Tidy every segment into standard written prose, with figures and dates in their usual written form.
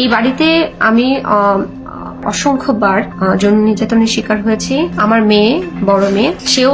এই বাড়িতে আমি অসংখ্যবার যৌন নির্যাতনের শিকার হয়েছি। আমার মেয়ে, বড় মেয়ে, সেও।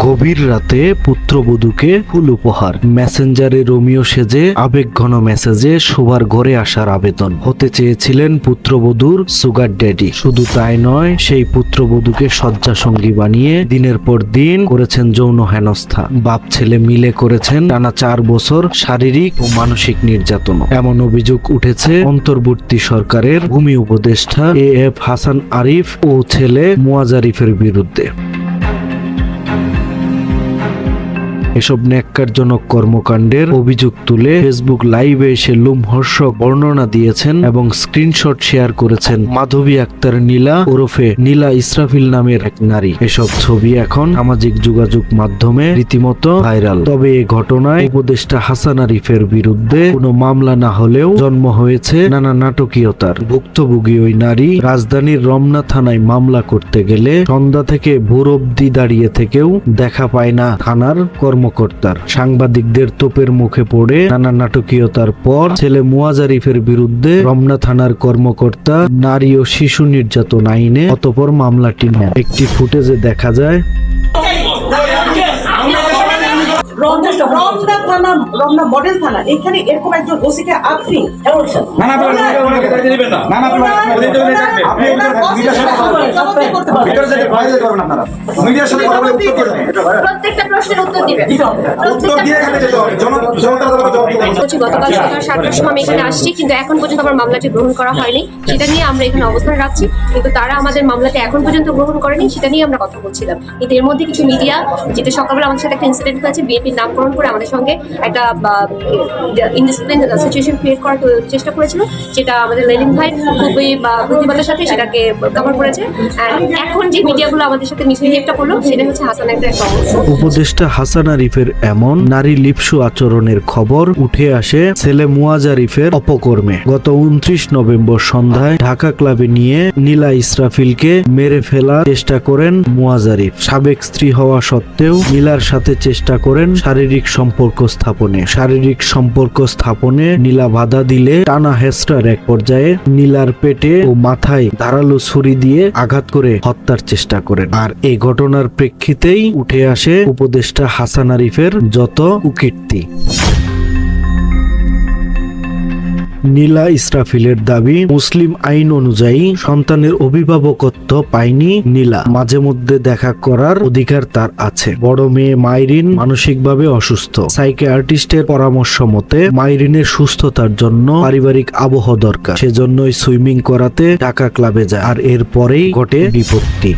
গভীর রাতে পুত্রবধূকে ফুল উপহার, মেসেঞ্জারে রোমিও সেজে আবেগঘন মেসেজে শোবার ঘরে আসার আবেদন। হতে চেয়েছিলেন পুত্রবধূর সুগার ড্যাডি। শুধু তাই নয়, সেই পুত্রবধূকে শয্যাসঙ্গী বানিয়ে দিনের পর দিন করেছেন যৌন হেনস্থা। বাপ ছেলে মিলে করেছেন টানা 4 বছর শারীরিক ও মানসিক নির্যাতন। এমন অভিযোগ উঠেছে অন্তর্বর্তী সরকারের ভূমি উপদেষ্টা এ হাসান আরিফ ও ছেলে মুয়াজ আরিফের বিরুদ্ধে। এসব ন্যাক্কারজনক কর্মকাণ্ডের অভিযোগ তুলে ফেসবুক লাইভে এসে লোমহর্ষক বর্ণনা দিয়েছেন এবং স্ক্রিনশট শেয়ার করেছেন মাধবী আক্তার নীলা ওরফে নীলা ইসরাফিল নামের এক নারী। এসব ছবি এখন সামাজিক যোগাযোগ মাধ্যমে রীতিমতো ভাইরাল। তবে এই ঘটনায় উপদেষ্টা হাসান আরিফের বিরুদ্ধে কোনো মামলা না হলেও জন্ম হয়েছে নানা নাটকীয়তার। ভুক্তভোগী ওই নারী রাজধানীর রমনা থানায় মামলা করতে গেলে সন্ধ্যা থেকে ভোর অবধি দাঁড়িয়ে থেকেও দেখা পায় না থানার কর্মকর্তার। সাংবাদিকদের তোপের মুখে পড়ে নানা নাটকীয়তার পর ছেলে মুয়াজ আরিফের বিরুদ্ধে রমনা থানার কর্মকর্তা নারী ও শিশু নির্যাতন আইনে অতঃপর মামলাটি নেন। একটি ফুটেজে দেখা যায় রমনা থানা, রমনা মডেল থানা, এখানে এরকম একজন ওসিকে আফরিন প্রত্যেকটা প্রশ্নের উত্তর দিবেন। গতকাল সকাল 7টার সময় আমি এখানে আসছি, কিন্তু এখন পর্যন্ত আমার মামলাটি গ্রহণ করা হয়নি। সেটা নিয়ে আমরা এখানে অবস্থান রাখছি, কিন্তু তারা আমাদের মামলাটি এখন পর্যন্ত গ্রহণ করেনি। সেটা নিয়ে আমরা কথা বলছিলাম। কিন্তু এর মধ্যে কিছু মিডিয়া, যেটা সকালবেলা আমাদের সাথে একটা ইনসিডেন্ট হয়েছে, বিএনপির নামকরণ করে আমাদের সঙ্গে একটা ইনডিসিপ্লিন সিচুয়েশন ক্রিয়েট করার চেষ্টা করেছিল, যেটা আমাদের লেলিন ভাই খুবই বুদ্ধিমত্তার সাথে সেটাকে কভার করেছে। এখন যে মিডিয়াগুলো আমাদের সাথে মিসবিহেভটা করলো, সেটা হচ্ছে হাসান আরিফের একটা অংশ। উপদেষ্টা হাসান আরিফের এমন নারী লিপ্সু আচরণের খবর উঠে আসে ছেলে মুয়াজ আরিফের অপকর্মে। গত 29 নভেম্বর সন্ধ্যায় ঢাকা ক্লাবে নিয়ে নীলা ইসরাফিলকে মেরে ফেলার চেষ্টা করেন মুয়াজ আরিফ। সাবেক স্ত্রী হওয়া সত্ত্বেও নীলার সাথে চেষ্টা করেন শারীরিক সম্পর্ক স্থাপনে নীলা বাধা দিলে টানা হেস্টার এক পর্যায়ে নীলার পেটে ও মাথায় ধারালো ছুরি দিয়ে আঘাত করে হত্যার চেষ্টা করেন। আর এই ঘটনার প্রেক্ষিতেই উঠে আসে উপদেষ্টা হাসান আরিফের যত কুকীর্তি। নীলা ইসরাফিলের দাবি, মুসলিম আইন অনুযায়ী সন্তানের অভিভাবকত্ব পায়নি নীলা। মাঝে মধ্যে দেখা করার অধিকার তার আছে। বড় মেয়ে মাইরিন মানসিকভাবে অসুস্থ। সাইকিয়াট্রিস্টের পরামর্শ মতে মাইরিনের সুস্থতার জন্য পারিবারিক আবহ দরকার। সেজন্যই সুইমিং করাতে ঢাকা ক্লাবে যায়। আর এরপরেই ঘটে বিপত্তি।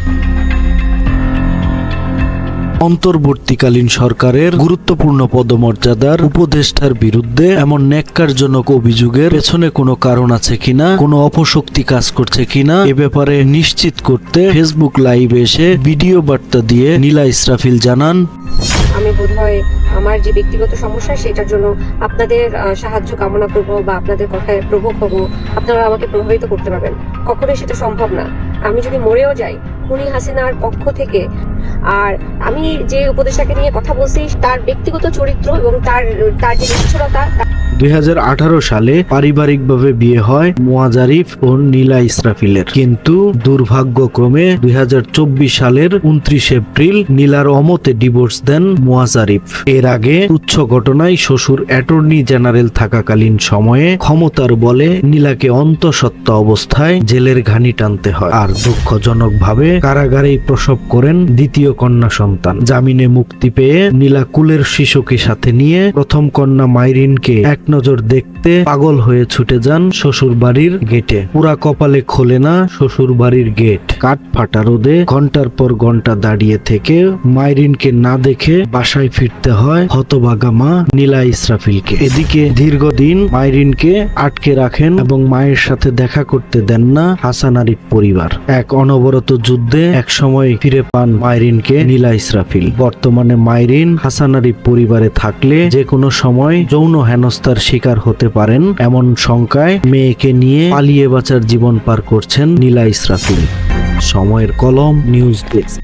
অন্তর্বর্তীকালীন সরকারের গুরুত্বপূর্ণ পদমর্যাদার উপদেষ্টার বিরুদ্ধে এমন ন্যাক্কারজনক অভিযোগের পেছনে কোনো কারণ আছে কিনা, কোনো অপশক্তি কাজ করছে কিনা, এ ব্যাপারে নিশ্চিত করতে ফেসবুক লাইভে এসে ভিডিও বার্তা দিয়ে নীলা ইসরাফিল জানান, আমি বোধহয় আমার যে ব্যক্তিগত সমস্যা, সেটার জন্য আপনাদের সাহায্য কামনা করব বা আপনাদের কথায় প্রভোগ হব। আপনারা আমাকে প্রভাবিত করতে পারবেন। কখনোই সেটা সম্ভব না। আমি যদি মরেও যাই খুনি হাসিনার পক্ষ থেকে, আর আমি যে উপদেষ্টাকে নিয়ে কথা বলছি, তার ব্যক্তিগত চরিত্র এবং তার যে নিষ্ঠুরতা। 2018 সালে পারিবারিকভাবে বিয়ে হয় মুয়াজ আরিফ ও নীলা ইসরাফিলের, কিন্তু দুর্ভাগ্যক্রমে 2024 সালের 29 এপ্রিল নীলার অমতে ডিভোর্স দেন মুয়াজ আরিফ। এর আগে তুচ্ছ ঘটনায় শ্বশুর অ্যাটর্নি জেনারেল থাকাকালীন সময়ে ক্ষমতার বলে নীলাকে অন্তঃসত্ত্বা অবস্থায় জেলের ঘানি টানতে হয়। আর দুঃখজনকভাবে কারাগারেই প্রসব করেন দ্বিতীয় কন্যা সন্তান। জামিনে মুক্তি পেয়ে নীলা কুলের শিশুকে সাথে নিয়ে প্রথম কন্যা মাইরিনকে এক নজর দেখতে পাগল হয়ে ছুটে যান শ্বশুর বাড়ির গেটে। পুরা কপালে খোলে না শ্বশুর বাড়ির গেট। কাঠ ফাটা রোদে ঘন্টার পর ঘন্টা দাঁড়িয়ে থেকে মাইরিনকে না দেখে বাসায় ফিরতে হয় হতভাগা মা নীলা ইসরাফিলকে। এদিকে দীর্ঘদিন মাইরিনকে আটকে রাখেন এবং মায়ের সাথে দেখা করতে দেন না হাসান আরিফ পরিবার। এক অনবরত যুদ্ধে এক সময় ফিরে পান মাইরিনকে নীলা ইসরাফিল। বর্তমানে মাইরিন হাসান আরিফ পরিবারে থাকলে যে কোনো সময় যৌন হেনস্থার শিকার হতে পারেন, এমন শঙ্কায় মেয়েকে নিয়ে পালিয়ে বাঁচার জীবন পার করছেন নীলা ইসরাফিল। সময়ের কলম, নিউজ ডেস্ক।